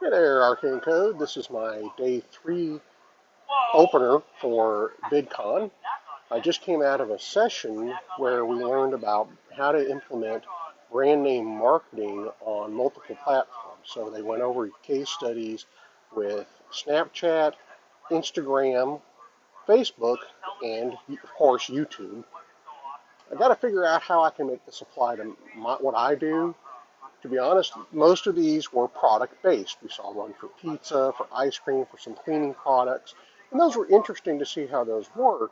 Hey there, Arcane Code. This is my day 3 opener for VidCon. I just came out of a session where we learned about how to implement brand name marketing on multiple platforms. So they went over case studies with Snapchat, Instagram, Facebook, and of course YouTube. I got to figure out how I can make this apply to what I do. To be honest, most of these were product based. We saw one for pizza, for ice cream, for some cleaning products, and those were interesting to see how those work.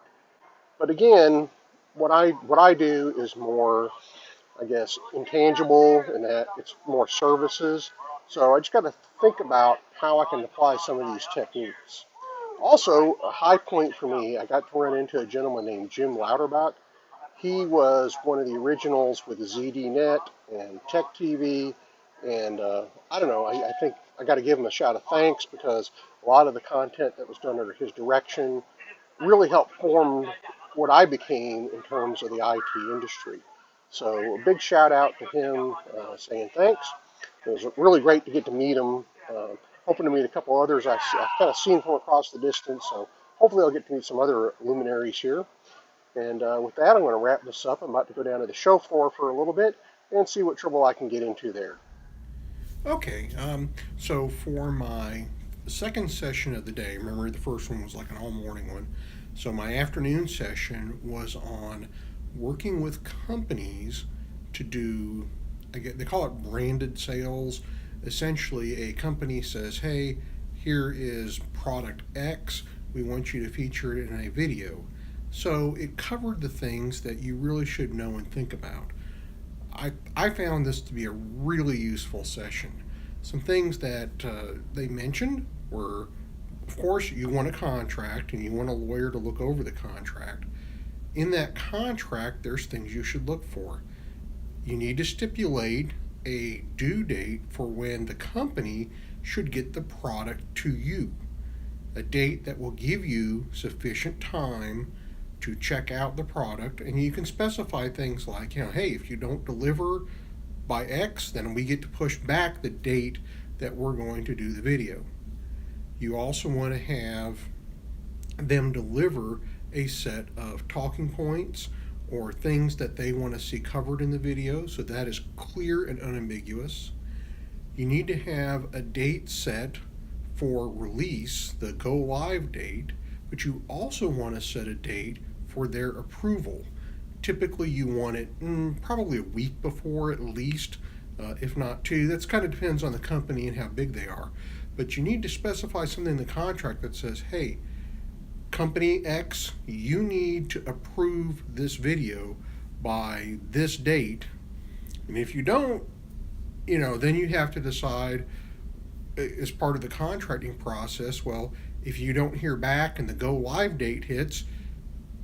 But again, what I do is more, I guess, intangible in that it's more services. So I just got to think about how I can apply some of these techniques. Also, a high point for me, I got to run into a gentleman named Jim Louderback. He was one of the originals with ZDNet and Tech TV, and I don't know, I think I got to give him a shout of thanks because a lot of the content that was done under his direction really helped form what I became in terms of the IT industry. So a big shout out to him, saying thanks. It was really great to get to meet him. Hoping to meet a couple others I've kind of seen from across the distance, so hopefully I'll get to meet some other luminaries here. And with that, I'm going to wrap this up. I'm about to go down to the show floor for a little bit and see what trouble I can get into there. Okay, so for my second session of the day, remember the first one was like an all morning one. So my afternoon session was on working with companies to do, they call it branded sales. Essentially, a company says, hey, here is product X. We want you to feature it in a video. So it covered the things that you really should know and think about. I found this to be a really useful session. Some things that they mentioned were, of course, you want a contract and you want a lawyer to look over the contract. In that contract, there's things you should look for. You need to stipulate a due date for when the company should get the product to you. A date that will give you sufficient time to check out the product, and you can specify things like, hey, if you don't deliver by X, then we get to push back the date that we're going to do the video. You also want to have them deliver a set of talking points or things that they want to see covered in the video, so that is clear and unambiguous. You need to have a date set for release, the go live date, but you also want to set a date for their approval. Typically you want it probably a week before at least, if not 2. That kind of depends on the company and how big they are. But you need to specify something in the contract that says, hey, company X, you need to approve this video by this date. And if you don't, then you have to decide as part of the contracting process, well, if you don't hear back and the go live date hits,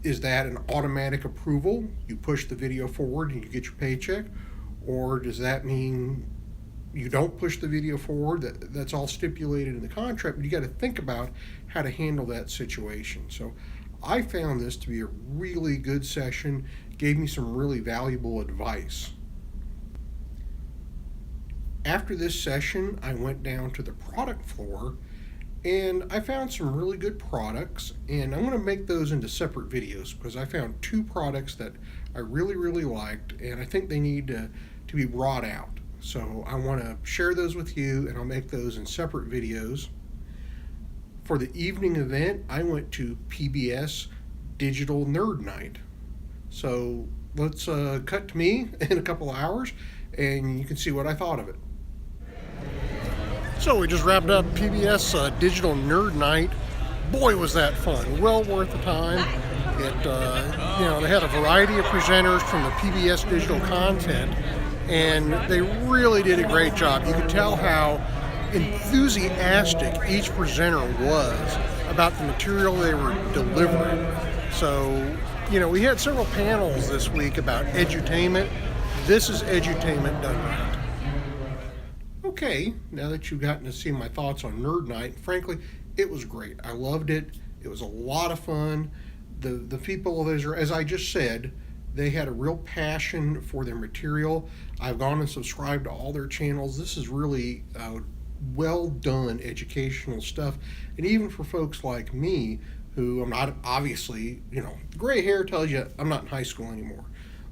is that an automatic approval? You push the video forward and you get your paycheck? Or does that mean you don't push the video forward? That's all stipulated in the contract, but you got to think about how to handle that situation. So I found this to be a really good session, gave me some really valuable advice. After this session, I went down to the product floor and I found some really good products, and I'm going to make those into separate videos because I found 2 products that I really, really liked, and I think they need to be brought out. So I want to share those with you, and I'll make those in separate videos. For the evening event, I went to PBS Digital Nerd Night. So let's cut to me in a couple of hours, and you can see what I thought of it. So we just wrapped up PBS Digital Nerd Night. Boy, was that fun. Well worth the time. They had a variety of presenters from the PBS digital content, and they really did a great job. You could tell how enthusiastic each presenter was about the material they were delivering. So, we had several panels this week about edutainment. This is edutainment done right. Okay, now that you've gotten to see my thoughts on Nerd Night, frankly, it was great. I loved it. It was a lot of fun. The people, as I just said, they had a real passion for their material. I've gone and subscribed to all their channels. This is really well done educational stuff. And even for folks like me, who I'm not, obviously, gray hair tells you I'm not in high school anymore.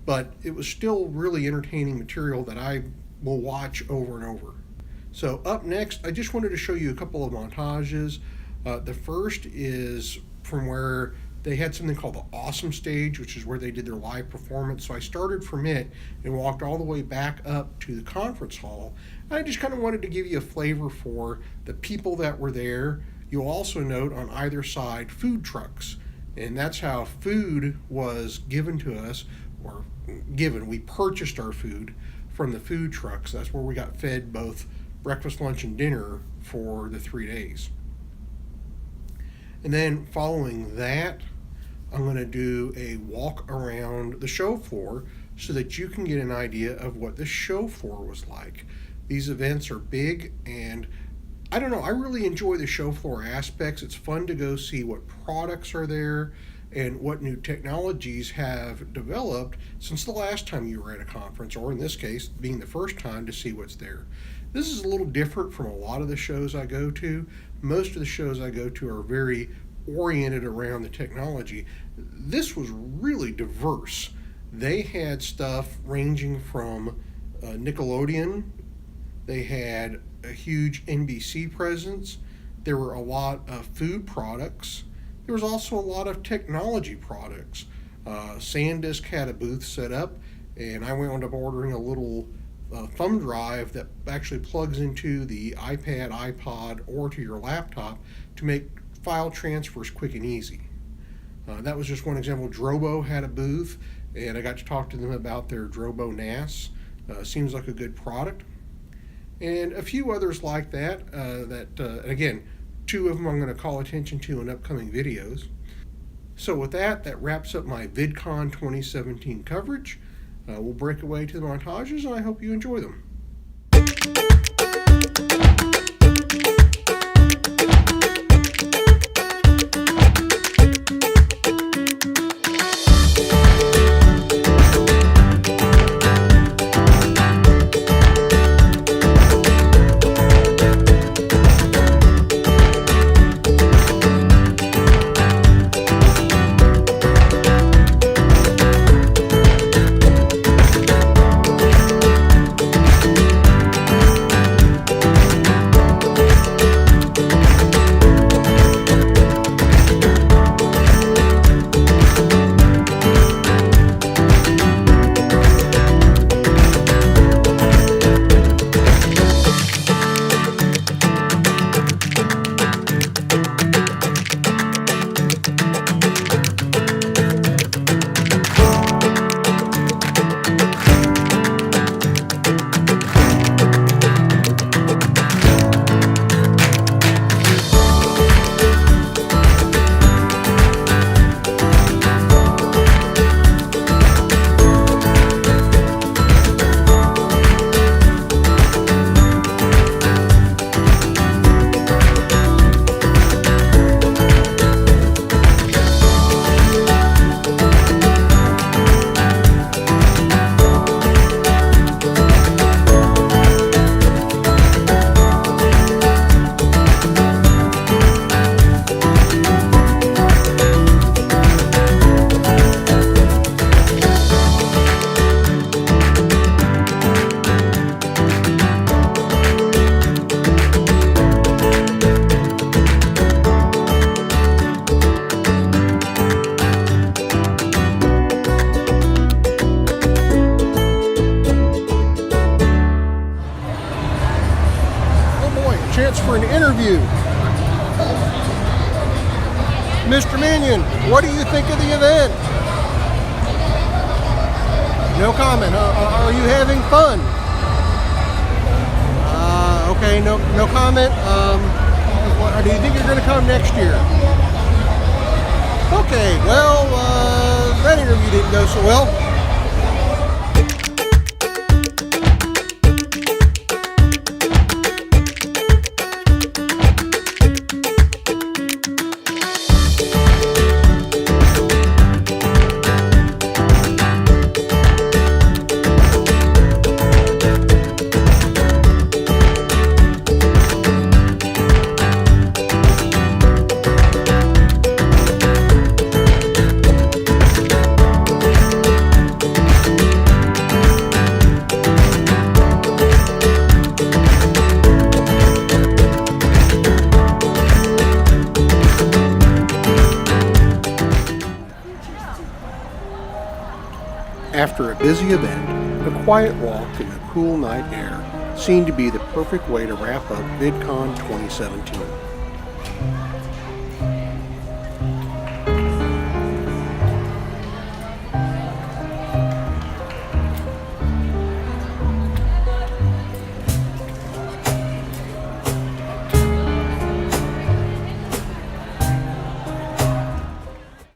But it was still really entertaining material that I will watch over and over. So, up next, I just wanted to show you a couple of montages. The first is from where they had something called the Awesome Stage, which is where they did their live performance. So I started from it and walked all the way back up to the conference hall. And I just kind of wanted to give you a flavor for the people that were there. You'll also note on either side food trucks. And that's how food was given to us, or given. We purchased our food from the food trucks. That's where we got fed both breakfast, lunch, and dinner for the 3 days. And then following that, I'm going to do a walk around the show floor so that you can get an idea of what the show floor was like. These events are big, and I don't know, I really enjoy the show floor aspects. It's fun to go see what products are there and what new technologies have developed since the last time you were at a conference, or in this case, being the first time to see what's there. This is a little different from a lot of the shows I go to. Most of the shows I go to are very oriented around the technology. This was really diverse. They had stuff ranging from Nickelodeon. They had a huge NBC presence. There were a lot of food products. There was also a lot of technology products. SanDisk had a booth set up, and I wound up ordering a little thumb drive that actually plugs into the iPad, iPod, or to your laptop to make file transfers quick and easy. That was just one example. Drobo had a booth, and I got to talk to them about their Drobo NAS. Seems like a good product. And a few others like that, again, two of them I'm going to call attention to in upcoming videos. So with that wraps up my VidCon 2017 coverage. We'll break away to the montages, and I hope you enjoy them. Chance for an interview. Mr. Minion, what do you think of the event? No comment. Are you having fun? Okay, no comment. Do you think you're going to come next year? Okay, well, that interview didn't go so well. After a busy event, a quiet walk in the cool night air seemed to be the perfect way to wrap up VidCon 2017.